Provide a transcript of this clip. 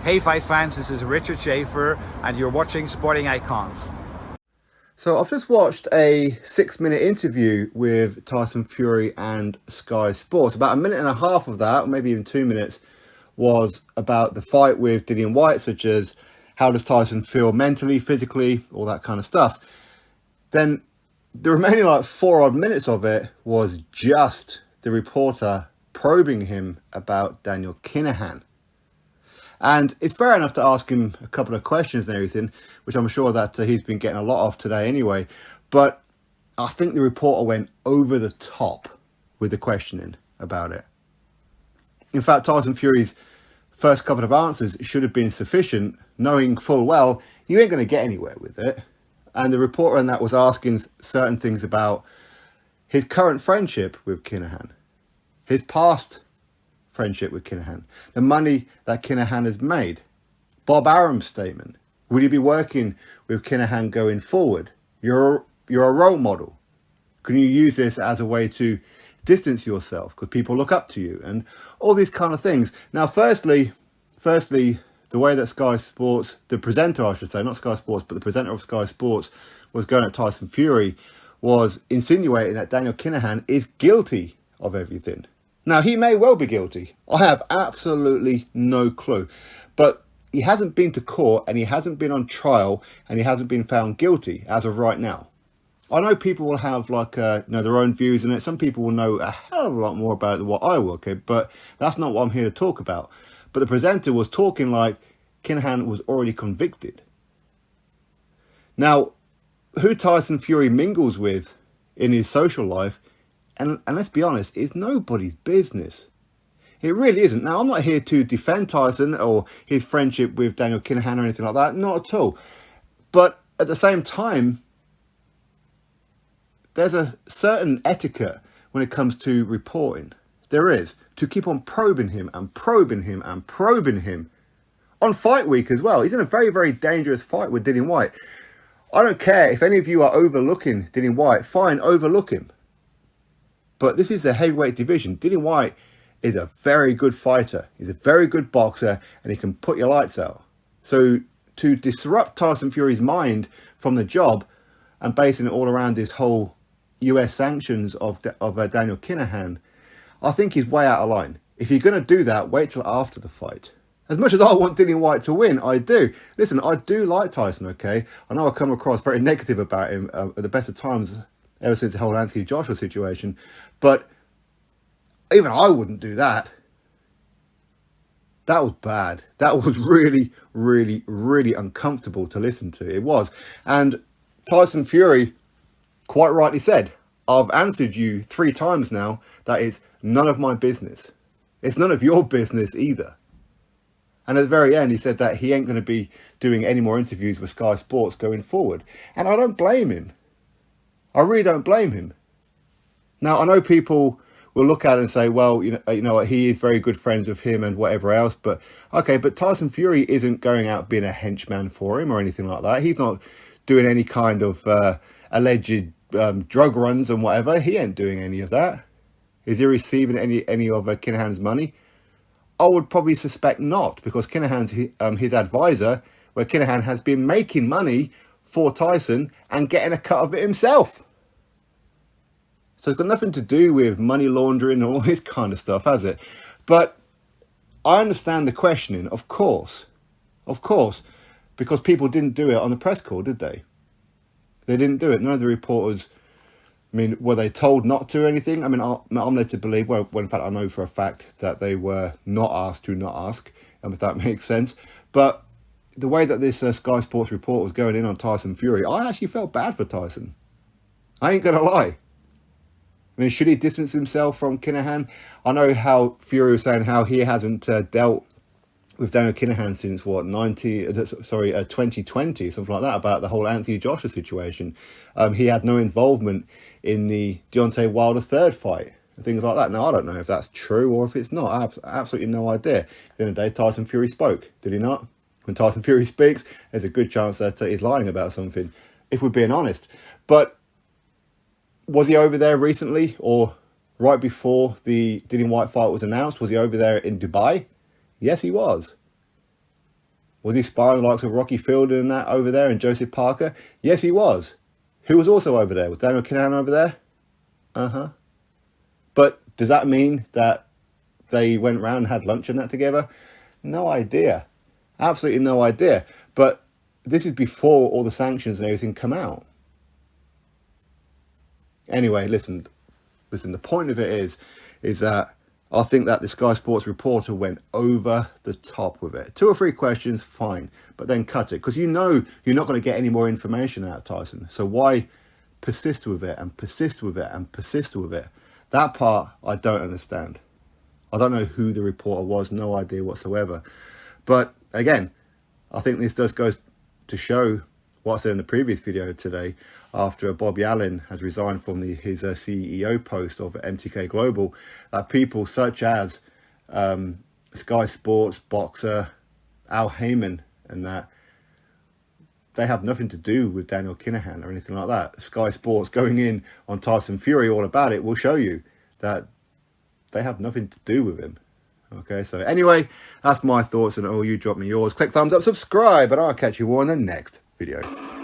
Hey fight fans, this is Richard Schaefer and you're watching Sporting Icons. So I've just watched a 6-minute interview with Tyson Fury and Sky Sports. About a minute and a half of that, or maybe even 2 minutes, was about the fight with Daniel Whyte, such as how does Tyson feel mentally, physically, all that kind of stuff. Then the remaining 4 odd minutes of it was just the reporter probing him about Daniel Kinahan. And it's fair enough to ask him a couple of questions and everything, which I'm sure that he's been getting a lot of today anyway. But I think the reporter went over the top with the questioning about it. In fact, Tyson Fury's first couple of answers should have been sufficient, knowing full well you ain't going to get anywhere with it. And the reporter in that was asking certain things about his current friendship with Kinahan, his past friendship with Kinahan, the money that Kinahan has made, Bob Arum's statement. Will you be working with Kinahan going forward? You're a role model. Can you use this as a way to distance yourself because people look up to you and all these kind of things? Now, firstly, the way that Sky Sports, the presenter, I should say, not Sky Sports, but the presenter of Sky Sports was going at Tyson Fury was insinuating that Daniel Kinahan is guilty of everything. Now, he may well be guilty. I have absolutely no clue. But he hasn't been to court and he hasn't been on trial and he hasn't been found guilty as of right now. I know people will have their own views on it. Some people will know a hell of a lot more about it than what I will, okay? But that's not what I'm here to talk about. But the presenter was talking like Kinahan was already convicted. Now, who Tyson Fury mingles with in his social life, and let's be honest, it's nobody's business. It really isn't. Now, I'm not here to defend Tyson or his friendship with Daniel Kinahan or anything like that. Not at all. But at the same time, there's a certain etiquette when it comes to reporting. There is. To keep on probing him and probing him and probing him. On fight week as well. He's in a very, very dangerous fight with Daniel Whyte. I don't care if any of you are overlooking Daniel Whyte. Fine, overlook him. But this is a heavyweight division. Daniel Whyte is a very good fighter. He's a very good boxer and he can put your lights out. So to disrupt Tyson Fury's mind from the job and basing it all around this whole US sanctions of Daniel Kinahan, I think he's way out of line. If you're going to do that, wait till after the fight. As much as I want Daniel Whyte to win, I do. Listen, I do like Tyson, okay? I know I come across very negative about him at the best of times ever since the whole Anthony Joshua situation. But even I wouldn't do that. That was bad. That was really, really, really uncomfortable to listen to. It was. And Tyson Fury quite rightly said, I've answered you 3 times now that it's none of my business. It's none of your business either. And at the very end, he said that he ain't going to be doing any more interviews with Sky Sports going forward. And I don't blame him. I really don't blame him. Now, I know people will look at it and say, well, you know what, he is very good friends with him and whatever else. But okay, but Tyson Fury isn't going out being a henchman for him or anything like that. He's not doing any kind of alleged drug runs and whatever. He ain't doing any of that. Is he receiving any of Kinahan's money? I would probably suspect not, because Kinahan's his advisor, where Kinahan has been making money for Tyson and getting a cut of it himself. So it's got nothing to do with money laundering and all this kind of stuff, has it? But I understand the questioning, of course, because people didn't do it on the press call, did they? They didn't do it. None of the reporters, I mean, were they told not to or anything? I mean, I'm led to believe, well, in fact, I know for a fact that they were not asked to not ask, if that makes sense. But the way that this Sky Sports report was going in on Tyson Fury, I actually felt bad for Tyson. I ain't going to lie. I mean, should he distance himself from Kinahan? I know how Fury was saying how he hasn't dealt with Daniel Kinahan since 2020, something like that, about the whole Anthony Joshua situation. He had no involvement in the Deontay Wilder third fight and things like that. Now, I don't know if that's true or if it's not. I have absolutely no idea. At the end of the day, Tyson Fury spoke, did he not? When Tyson Fury speaks, there's a good chance that he's lying about something, if we're being honest. But was he over there recently or right before the Daniel Whyte fight was announced? Was he over there in Dubai? Yes, he was. Was he sparring the likes of Rocky Fielder and that over there and Joseph Parker? Yes, he was. Who was also over there? Was Daniel Kinahan over there? Uh-huh. But does that mean that they went round and had lunch and that together? No idea. Absolutely no idea. But this is before all the sanctions and everything come out. Anyway, listen, the point of it is that I think that the Sky Sports reporter went over the top with it. 2 or 3 questions, fine, but then cut it. Because you know you're not going to get any more information out of Tyson. So why persist with it and persist with it and persist with it? That part I don't understand. I don't know who the reporter was, no idea whatsoever. But again, I think this does go to show what I said in the previous video today, after Bobby Allen has resigned from his CEO post of MTK Global, that people such as Sky Sports, Boxer, Al Heyman and that, they have nothing to do with Daniel Kinahan or anything like that. Sky Sports going in on Tyson Fury, all about it, will show you that they have nothing to do with him. Okay, so anyway, that's my thoughts, and all you drop me yours. Click thumbs up, subscribe, and I'll catch you all in the next video.